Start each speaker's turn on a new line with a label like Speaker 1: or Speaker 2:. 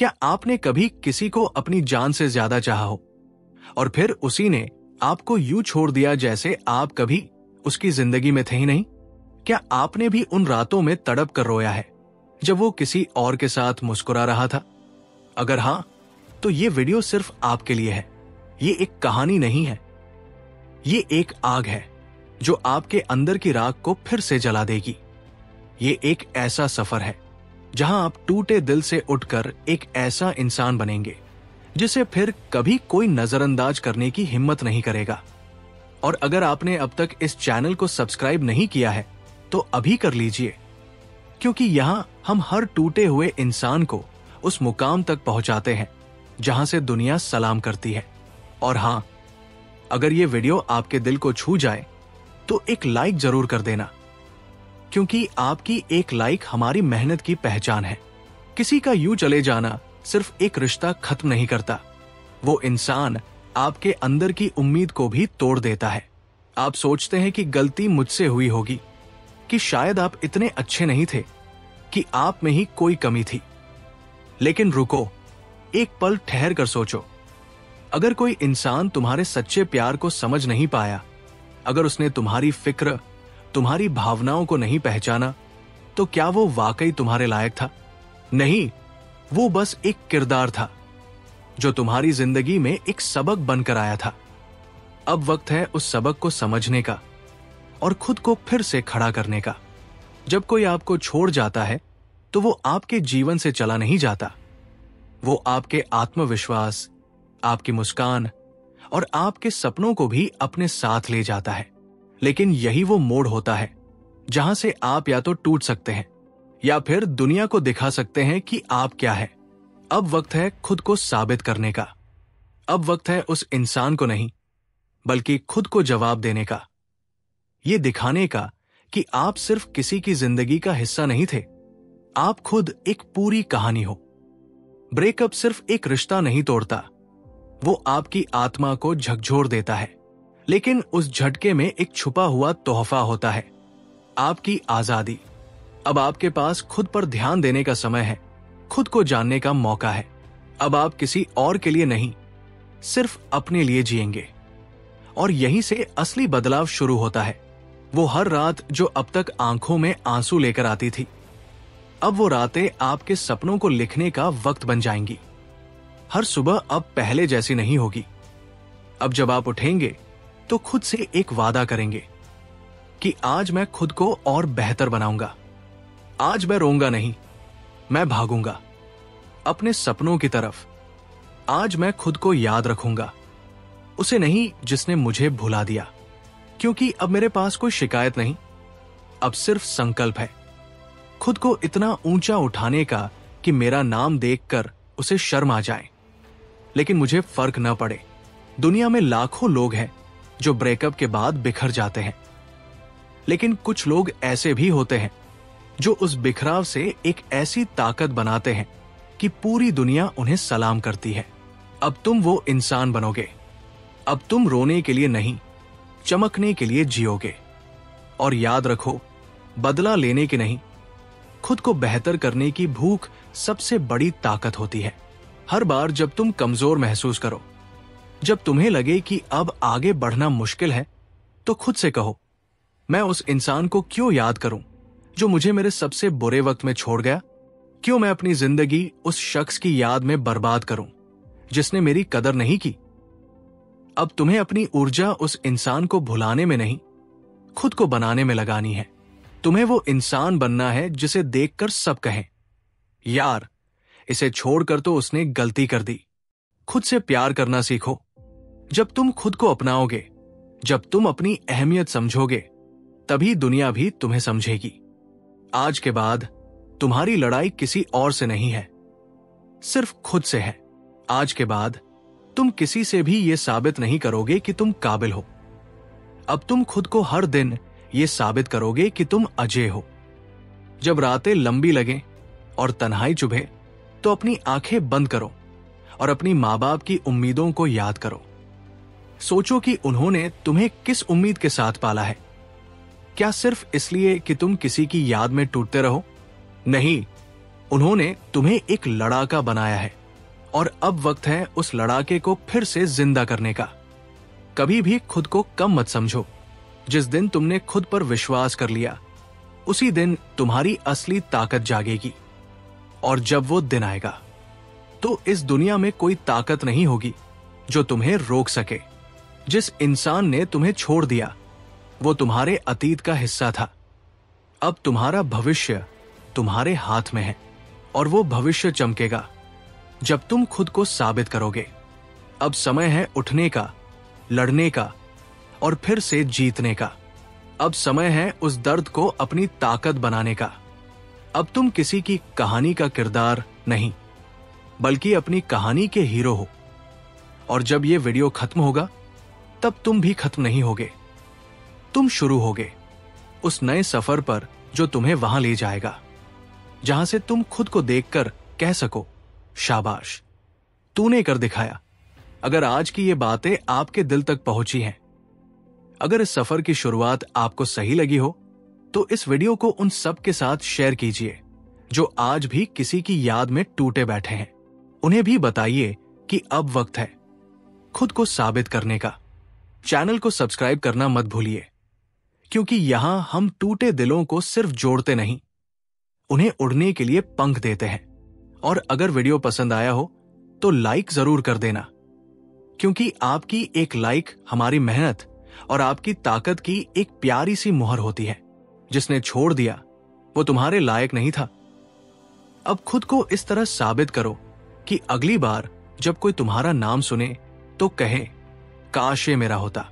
Speaker 1: क्या आपने कभी किसी को अपनी जान से ज्यादा चाहा हो और फिर उसी ने आपको यूं छोड़ दिया जैसे आप कभी उसकी जिंदगी में थे ही नहीं? क्या आपने भी उन रातों में तड़प कर रोया है जब वो किसी और के साथ मुस्कुरा रहा था? अगर हां, तो ये वीडियो सिर्फ आपके लिए है। ये एक कहानी नहीं है, ये एक आग है जो आपके अंदर की राख को फिर से जला देगी। ये एक ऐसा सफर है जहां आप टूटे दिल से उठकर एक ऐसा इंसान बनेंगे जिसे फिर कभी कोई नजरअंदाज करने की हिम्मत नहीं करेगा। और अगर आपने अब तक इस चैनल को सब्सक्राइब नहीं किया है तो अभी कर लीजिए, क्योंकि यहां हम हर टूटे हुए इंसान को उस मुकाम तक पहुंचाते हैं जहां से दुनिया सलाम करती है। और हां, अगर ये वीडियो आपके दिल को छू जाए तो एक लाइक जरूर कर देना, क्योंकि आपकी एक लाइक हमारी मेहनत की पहचान है। किसी का यूं चले जाना सिर्फ एक रिश्ता खत्म नहीं करता, वो इंसान आपके अंदर की उम्मीद को भी तोड़ देता है। आप सोचते हैं कि गलती मुझसे हुई होगी, कि शायद आप इतने अच्छे नहीं थे, कि आप में ही कोई कमी थी। लेकिन रुको, एक पल ठहर कर सोचो। अगर कोई इंसान तुम्हारे सच्चे प्यार को समझ नहीं पाया, अगर उसने तुम्हारी फिक्र, तुम्हारी भावनाओं को नहीं पहचाना, तो क्या वो वाकई तुम्हारे लायक था? नहीं, वो बस एक किरदार था जो तुम्हारी जिंदगी में एक सबक बनकर आया था। अब वक्त है उस सबक को समझने का और खुद को फिर से खड़ा करने का। जब कोई आपको छोड़ जाता है तो वो आपके जीवन से चला नहीं जाता, वो आपके आत्मविश्वास, आपकी मुस्कान और आपके सपनों को भी अपने साथ ले जाता है। लेकिन यही वो मोड़ होता है जहां से आप या तो टूट सकते हैं या फिर दुनिया को दिखा सकते हैं कि आप क्या है। अब वक्त है खुद को साबित करने का। अब वक्त है उस इंसान को नहीं, बल्कि खुद को जवाब देने का। ये दिखाने का कि आप सिर्फ किसी की जिंदगी का हिस्सा नहीं थे, आप खुद एक पूरी कहानी हो। ब्रेकअप सिर्फ एक रिश्ता नहीं तोड़ता, वो आपकी आत्मा को झकझोर देता है। लेकिन उस झटके में एक छुपा हुआ तोहफा होता है, आपकी आजादी। अब आपके पास खुद पर ध्यान देने का समय है, खुद को जानने का मौका है। अब आप किसी और के लिए नहीं, सिर्फ अपने लिए जिएंगे। और यहीं से असली बदलाव शुरू होता है। वो हर रात जो अब तक आंखों में आंसू लेकर आती थी, अब वो रातें आपके सपनों को लिखने का वक्त बन जाएंगी। हर सुबह अब पहले जैसी नहीं होगी। अब जब आप उठेंगे तो खुद से एक वादा करेंगे कि आज मैं खुद को और बेहतर बनाऊंगा। आज मैं रोऊंगा नहीं, मैं भागूंगा अपने सपनों की तरफ। आज मैं खुद को याद रखूंगा, उसे नहीं जिसने मुझे भुला दिया। क्योंकि अब मेरे पास कोई शिकायत नहीं, अब सिर्फ संकल्प है। खुद को इतना ऊंचा उठाने का कि मेरा नाम देखकर उसे शर्म आ जाए, लेकिन मुझे फर्क न पड़े। दुनिया में लाखों लोग हैं जो ब्रेकअप के बाद बिखर जाते हैं, लेकिन कुछ लोग ऐसे भी होते हैं जो उस बिखराव से एक ऐसी ताकत बनाते हैं कि पूरी दुनिया उन्हें सलाम करती है। अब तुम वो इंसान बनोगे। अब तुम रोने के लिए नहीं, चमकने के लिए जियोगे। और याद रखो, बदला लेने की नहीं, खुद को बेहतर करने की भूख सबसे बड़ी ताकत होती है। हर बार जब तुम कमजोर महसूस करो, जब तुम्हें लगे कि अब आगे बढ़ना मुश्किल है, तो खुद से कहो, मैं उस इंसान को क्यों याद करूं जो मुझे मेरे सबसे बुरे वक्त में छोड़ गया? क्यों मैं अपनी जिंदगी उस शख्स की याद में बर्बाद करूं जिसने मेरी कदर नहीं की? अब तुम्हें अपनी ऊर्जा उस इंसान को भुलाने में नहीं, खुद को बनाने में लगानी है। तुम्हें वो इंसान बनना है जिसे देखकर सब कहें, यार, इसे छोड़कर तो उसने गलती कर दी। खुद से प्यार करना सीखो। जब तुम खुद को अपनाओगे, जब तुम अपनी अहमियत समझोगे, तभी दुनिया भी तुम्हें समझेगी। आज के बाद तुम्हारी लड़ाई किसी और से नहीं है, सिर्फ खुद से है। आज के बाद तुम किसी से भी ये साबित नहीं करोगे कि तुम काबिल हो। अब तुम खुद को हर दिन ये साबित करोगे कि तुम अजय हो। जब रातें लंबी लगें और तन्हाई चुभे, तो अपनी आंखें बंद करो और अपनी माँ बाप की उम्मीदों को याद करो। सोचो कि उन्होंने तुम्हें किस उम्मीद के साथ पाला है। क्या सिर्फ इसलिए कि तुम किसी की याद में टूटते रहो? नहीं, उन्होंने तुम्हें एक लड़ाका बनाया है और अब वक्त है उस लड़ाके को फिर से जिंदा करने का। कभी भी खुद को कम मत समझो। जिस दिन तुमने खुद पर विश्वास कर लिया, उसी दिन तुम्हारी असली ताकत जागेगी। और जब वो दिन आएगा तो इस दुनिया में कोई ताकत नहीं होगी जो तुम्हें रोक सके। जिस इंसान ने तुम्हें छोड़ दिया वो तुम्हारे अतीत का हिस्सा था। अब तुम्हारा भविष्य तुम्हारे हाथ में है और वो भविष्य चमकेगा जब तुम खुद को साबित करोगे। अब समय है उठने का, लड़ने का और फिर से जीतने का। अब समय है उस दर्द को अपनी ताकत बनाने का। अब तुम किसी की कहानी का किरदार नहीं, बल्कि अपनी कहानी के हीरो हो। और जब ये वीडियो खत्म होगा तब तुम भी खत्म नहीं होगे। तुम शुरू होगे उस नए सफर पर जो तुम्हें वहां ले जाएगा, जहां से तुम खुद को देखकर कह सको, शाबाश, तूने कर दिखाया। अगर आज की ये बातें आपके दिल तक पहुंची हैं, अगर इस सफर की शुरुआत आपको सही लगी हो, तो इस वीडियो को उन सब के साथ शेयर कीजिए जो आज भी किसी की याद में टूटे बैठे हैं। उन्हें भी बताइए कि अब वक्त है खुद को साबित करने का। चैनल को सब्सक्राइब करना मत भूलिए, क्योंकि यहां हम टूटे दिलों को सिर्फ जोड़ते नहीं, उन्हें उड़ने के लिए पंख देते हैं। और अगर वीडियो पसंद आया हो तो लाइक जरूर कर देना, क्योंकि आपकी एक लाइक हमारी मेहनत और आपकी ताकत की एक प्यारी सी मुहर होती है। जिसने छोड़ दिया वो तुम्हारे लायक नहीं था। अब खुद को इस तरह साबित करो कि अगली बार जब कोई तुम्हारा नाम सुने तो कहे, काश ये मेरा होता।